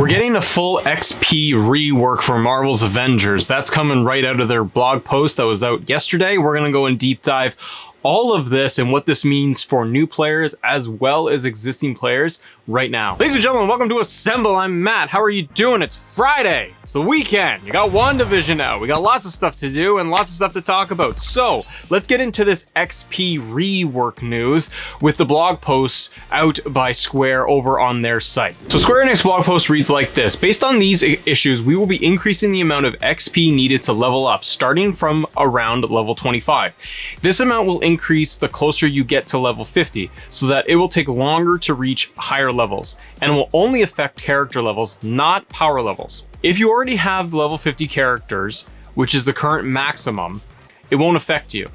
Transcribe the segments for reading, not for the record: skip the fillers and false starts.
We're getting a full XP rework for Marvels Avengers. That's coming right out of their blog post that was out yesterday. We're going to go and deep dive all of this and what this means for new players as well as existing players right now. Ladies and gentlemen, welcome to Assemble. I'm Matt. How are you doing? It's Friday. It's the weekend. You got WandaVision out. We got lots of stuff to do and lots of stuff to talk about. So let's get into this XP rework news with the blog posts out by Square over on their site. So Square Enix blog post reads like this. Based on these issues, we will be increasing the amount of XP needed to level up, starting from around level 25. This amount will increase the closer you get to level 50, so that it will take longer to reach higher levels, and will only affect character levels, not power levels. If you already have level 50 characters, which is the current maximum, it won't affect you.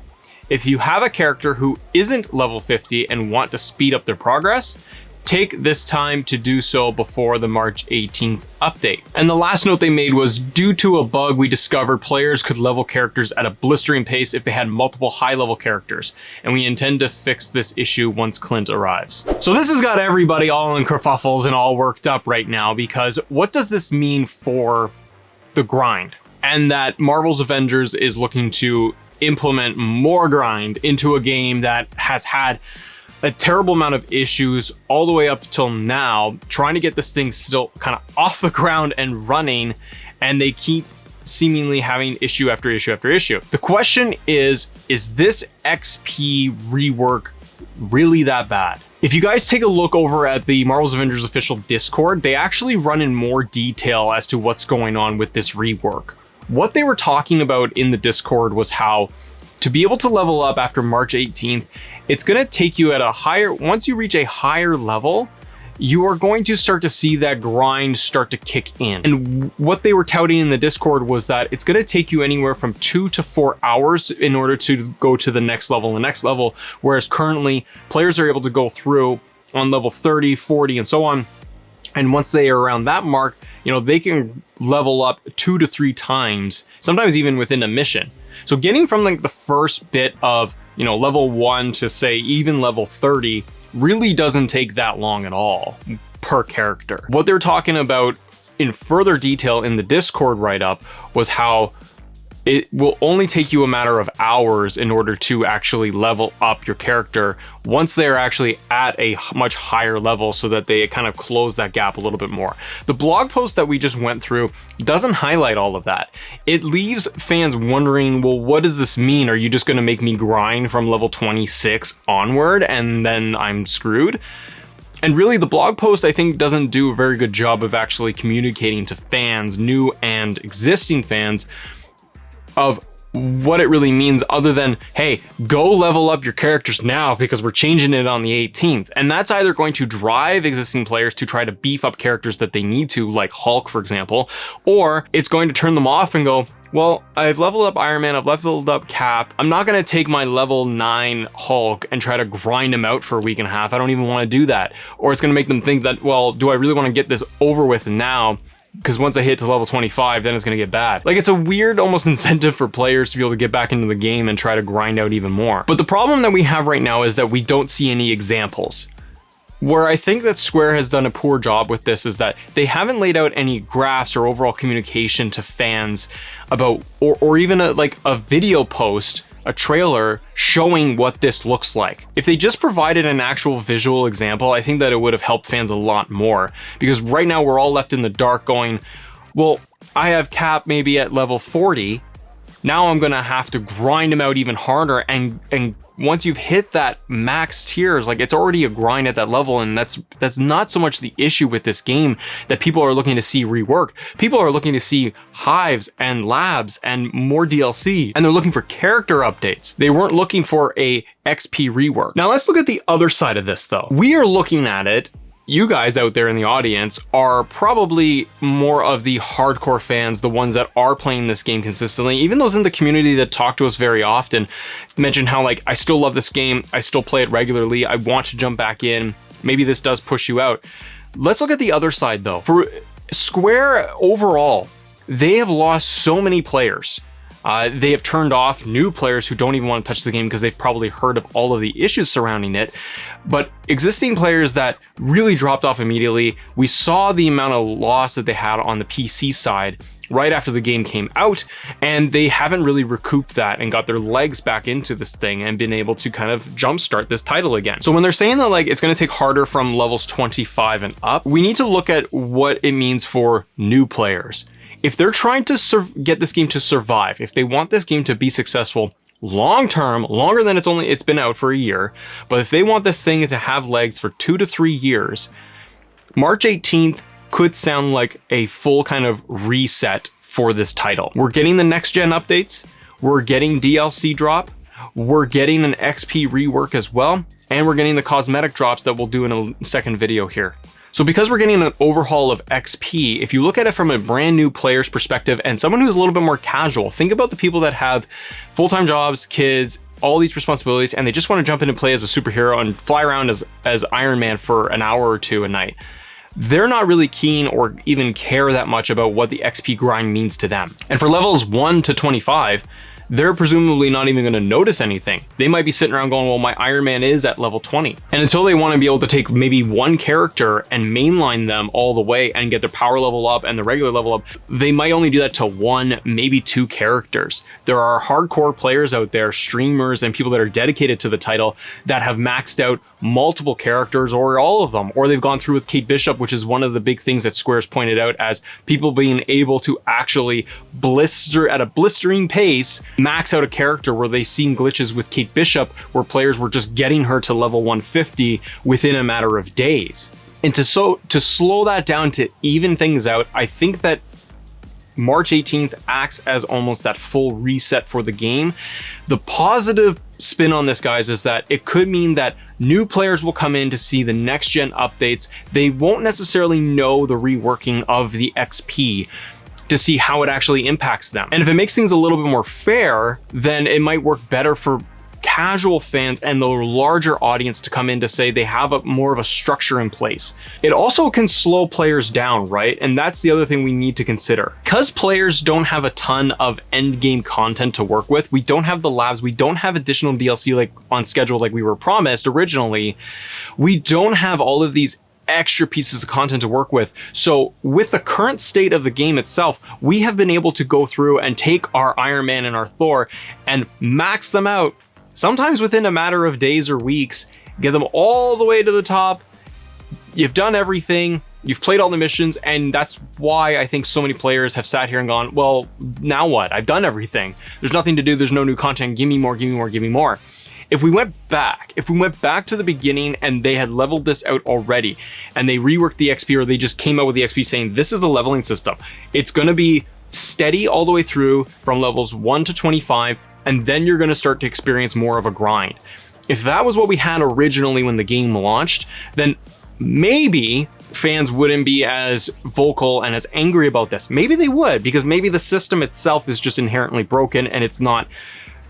If you have a character who isn't level 50 and want to speed up their progress, take this time to do so before the March 18th update. And the last note they made was, due to a bug we discovered, players could level characters at a blistering pace if they had multiple high level characters, and we intend to fix this issue once Clint arrives. So this has got everybody all in kerfuffles and all worked up right now, because what does this mean for the grind? And that Marvel's Avengers is looking to implement more grind into a game that has had a terrible amount of issues all the way up till now, trying to get this thing still kind of off the ground and running, and they keep seemingly having issue after issue after issue. The question is this XP rework really that bad? If you guys take a look over at the Marvel's Avengers official Discord, they actually run in more detail as to what's going on with this rework. What they were talking about in the Discord was how to be able to level up after March 18th, it's going to take you at a higher, once you reach a higher level, you are going to start to see that grind start to kick in. And what they were touting in the Discord was that it's going to take you anywhere from 2 to 4 hours in order to go to the next level, whereas currently players are able to go through on level 30, 40, and so on. And once they are around that mark, you know, they can level up 2 to 3 times, sometimes even within a mission. So getting from like the first bit of, you know, level 1 to say even level 30 really doesn't take that long at all per character. What they're talking about in further detail in the Discord write-up was how it will only take you a matter of hours in order to actually level up your character once they're actually at a much higher level, so that they kind of close that gap a little bit more. The blog post that we just went through doesn't highlight all of that. It leaves fans wondering, well, what does this mean? Are you just going to make me grind from level 26 onward and then I'm screwed? And really, the blog post, I think, doesn't do a very good job of actually communicating to fans, new and existing fans, of what it really means, other than, hey, go level up your characters now because we're changing it on the 18th. And that's either going to drive existing players to try to beef up characters that they need to, like Hulk, for example, or it's going to turn them off and go, well, I've leveled up Iron Man, I've leveled up Cap, I'm not going to take my level 9 Hulk and try to grind him out for a week and a half. I don't even want to do that. Or it's going to make them think that, well, do I really want to get this over with now? Because once I hit to level 25, then it's going to get bad. Like, it's a weird almost incentive for players to be able to get back into the game and try to grind out even more. But the problem that we have right now is that we don't see any examples. Where I think that Square has done a poor job with this is that they haven't laid out any graphs or overall communication to fans about, or even a video post, a trailer showing what this looks like. If they just provided an actual visual example, I think that it would have helped fans a lot more, because right now we're all left in the dark going, well, I have Cap maybe at level 40. Now I'm going to have to grind him out even harder, and once you've hit that max tiers, like, it's already a grind at that level, and that's not so much the issue with this game that people are looking to see reworked. People are looking to see hives and labs and more DLC, and they're looking for character updates. They weren't looking for a XP rework. Now let's look at the other side of this though. We are looking at it, you guys out there in the audience are probably more of the hardcore fans, the ones that are playing this game consistently. Even those in the community that talk to us very often mention how, like, I still love this game, I still play it regularly, I want to jump back in, maybe this does push you out. Let's look at the other side though. For Square overall, they have lost so many players. They have turned off new players who don't even want to touch the game because they've probably heard of all of the issues surrounding it. But existing players that really dropped off immediately, we saw the amount of loss that they had on the PC side right after the game came out, and they haven't really recouped that and got their legs back into this thing and been able to kind of jumpstart this title again. So when they're saying that like it's going to take harder from levels 25 and up, we need to look at what it means for new players. If they're trying to get this game to survive, if they want this game to be successful long term, longer than it's been out for a year, but if they want this thing to have legs for 2 to 3 years, March 18th could sound like a full kind of reset for this title. We're getting the next gen updates, we're getting DLC drop, we're getting an XP rework as well, and we're getting the cosmetic drops that we'll do in a second video here. So because we're getting an overhaul of XP, if you look at it from a brand new player's perspective and someone who's a little bit more casual, think about the people that have full-time jobs, kids, all these responsibilities, and they just want to jump in and play as a superhero and fly around as Iron Man for an hour or two a night. They're not really keen or even care that much about what the XP grind means to them. And for levels 1 to 25, they're presumably not even going to notice anything. They might be sitting around going, well, my Iron Man is at level 20. And until they want to be able to take maybe one character and mainline them all the way and get their power level up and the regular level up, they might only do that to 1, maybe 2 characters. There are hardcore players out there, streamers and people that are dedicated to the title that have maxed out multiple characters or all of them, or they've gone through with Kate Bishop, which is one of the big things that Square's pointed out as people being able to actually at a blistering pace max out a character, where they've seen glitches with Kate Bishop where players were just getting her to level 150 within a matter of days. And to slow that down, to even things out, I think that March 18th acts as almost that full reset for the game. The positive spin on this, guys, is that it could mean that new players will come in to see the next gen updates. They won't necessarily know the reworking of the XP to see how it actually impacts them. And if it makes things a little bit more fair, then it might work better for casual fans and the larger audience to come in to say they have more of a structure in place. It also can slow players down, right? And that's the other thing we need to consider. Because players don't have a ton of end game content to work with, we don't have the labs, we don't have additional DLC like on schedule like we were promised originally, we don't have all of these extra pieces of content to work with. So with the current state of the game itself, we have been able to go through and take our Iron Man and our Thor and max them out, sometimes within a matter of days or weeks, get them all the way to the top. You've done everything, you've played all the missions, and that's why I think so many players have sat here and gone, well, now what? I've done everything. There's nothing to do, there's no new content, give me more, give me more, give me more. If we went back to the beginning and they had leveled this out already and they reworked the XP, or they just came out with the XP saying, this is the leveling system. It's going to be steady all the way through from levels 1 to 25, and then you're going to start to experience more of a grind. If that was what we had originally when the game launched, then maybe fans wouldn't be as vocal and as angry about this. Maybe they would, because maybe the system itself is just inherently broken and it's not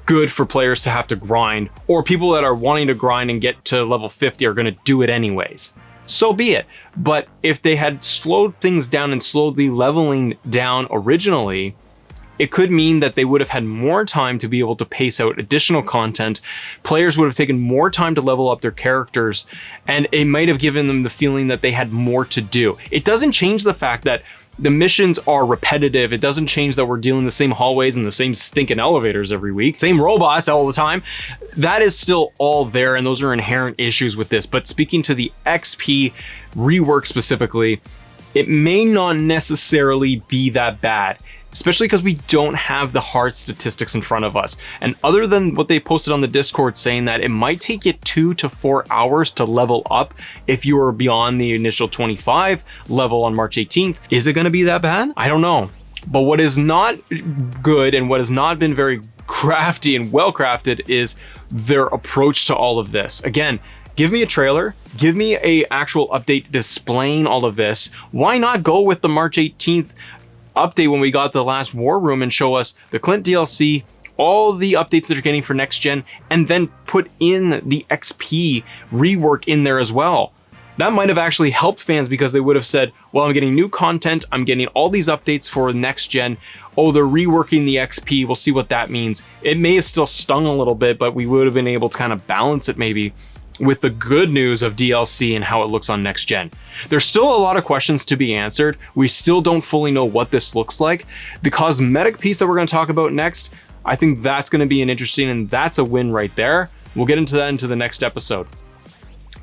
good for players to have to grind, or people that are wanting to grind and get to level 50 are going to do it anyways. So be it. But if they had slowed things down and slowly leveling down originally, it could mean that they would have had more time to be able to pace out additional content. Players would have taken more time to level up their characters, and it might have given them the feeling that they had more to do. It doesn't change the fact that the missions are repetitive. It doesn't change that we're dealing the same hallways and the same stinking elevators every week, same robots all the time. That is still all there, and those are inherent issues with this. But speaking to the XP rework specifically, it may not necessarily be that bad, especially because we don't have the hard statistics in front of us. And other than what they posted on the Discord saying that it might take you 2 to 4 hours to level up if you are beyond the initial 25 level on March 18th, is it going to be that bad? I don't know. But what is not good and what has not been very crafty and well crafted is their approach to all of this. Again, give me a trailer, give me a actual update displaying all of this. Why not go with the March 18th update when we got the last War Room and show us the Clint DLC, all the updates that you're getting for next gen, and then put in the XP rework in there as well. That might have actually helped fans because they would have said, well, I'm getting new content, I'm getting all these updates for next gen. Oh, they're reworking the XP, we'll see what that means. It may have still stung a little bit, but we would have been able to kind of balance it maybe with the good news of DLC and how it looks on next gen. There's still a lot of questions to be answered. We still don't fully know what this looks like. The cosmetic piece that we're going to talk about next, I think that's going to be an interesting, and that's a win right there. We'll get into that into the next episode.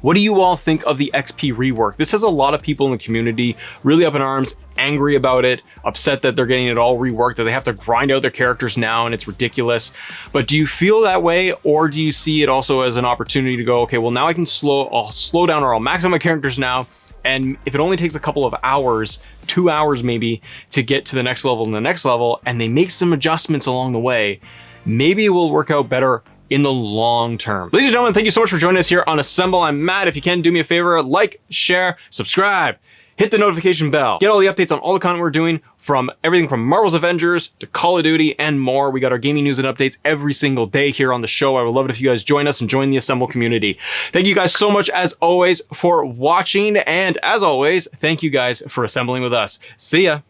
What do you all think of the XP rework? This has a lot of people in the community really up in arms, angry about it, upset that they're getting it all reworked, that they have to grind out their characters now and it's ridiculous. But do you feel that way, or do you see it also as an opportunity to go, okay, well now I'll slow down, or I'll max out my characters now, and if it only takes a couple of hours, 2 hours maybe, to get to the next level and the next level, and they make some adjustments along the way, maybe it will work out better in the long term. Ladies and gentlemen, thank you so much for joining us here on Assemble. I'm Matt. If you can, do me a favor, like, share, subscribe, hit the notification bell. Get all the updates on all the content we're doing, from everything from Marvels Avengers to Call of Duty and more. We got our gaming news and updates every single day here on the show. I would love it if you guys join us and join the Assemble community. Thank you guys so much, as always, for watching. And as always, thank you guys for assembling with us. See ya.